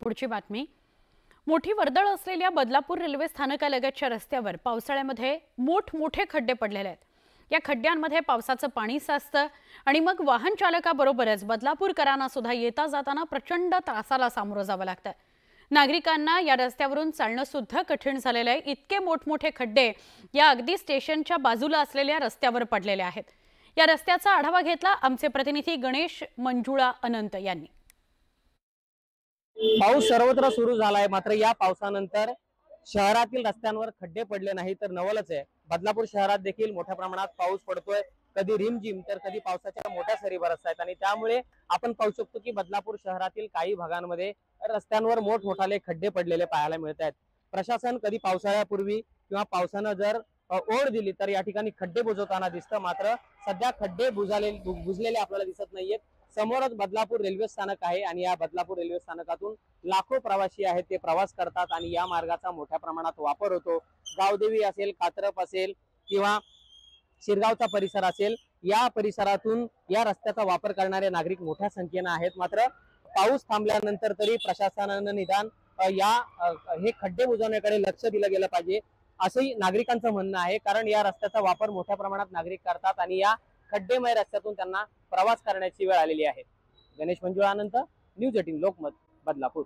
पुढची बातमी। मोठी वर्दळ असलेल्या बदलापूर रेल्वे स्थानकालगतच्या रस्त्यावर पावसाळ्यामध्ये मोठमोठे खड्डे पडलेले आहेत। या खड्ड्यांमध्ये पावसाचं पाणी साचतं आणि मग वाहन चालकाबरोबरच बदलापूरकरांना सुद्धा येता जाताना प्रचंड त्रासाला सामोरं जावं लागतं। नागरिकांना या रस्त्यावरून चालणं सुद्धा कठीण झालेलं आहे। इतके मोठमोठे खड्डे या अगदी स्टेशनच्या बाजूला असलेल्या रस्त्यावर पडलेले आहेत। या रस्त्याचा आढावा घेतला आमचे प्रतिनिधी गणेश मंजुळा अनंत यांनी। पाऊस सर्वत्र सुरू झालाय, मात्र या पावसानंतर शहरातील रस्त्यांवर खड्डे पडले नाही तर नवलच आहे। बदलापूर शहरात देखील मोठ्या प्रमाणात पाऊस पडतोय, कधी रिमझिम तर कधी पावसाच्या मोठ्या सरी बरसत आहेत आणि त्यामुळे आपण पाहू शकतो की बदलापूर शहरातील काही भागांमध्ये रस्त्यांवर मोठमोठाले खड्डे पडलेले पाहायला मिळत आहेत। प्रशासन कधी पावसाळ्यापूर्वी किंवा पावसानं जर ओढ दिली तर या ठिकाणी खड्डे बुजवताना दिसतं, मात्र सध्या खड्डे बुजलेले आपल्याला दिसत नाहीयेत। समोरच बदलापूर रेल्वे स्थानक आहे आणि या बदलापूर रेल्वे स्थानकातून लाखो प्रवासी आहेत ते प्रवास करतात आणि या मार्गाचा मोठ्या प्रमाणात वापर होतो। गावदेवी असेल, कात्रप असेल किंवा शिरगावचा परिसर असेल, या परिसरातून या रस्त्याचा वापर करणारे नागरिक मोठ्या संख्येने आहेत। मात्र पाऊस थांबल्यानंतर तरी प्रशासनानं निदान हे खड्डे बुजवण्याकडे लक्ष दिलं गेलं पाहिजे असंही नागरिकांचं म्हणणं आहे, कारण या रस्त्याचा वापर मोठ्या प्रमाणात नागरिक करतात आणि या खड्डेमय रस्त्यातून त्यांना प्रवास करण्याची वेळ आलेली आहे। गणेश मंजुळा अनंत, न्यूज 18 लोकमत, बदलापूर।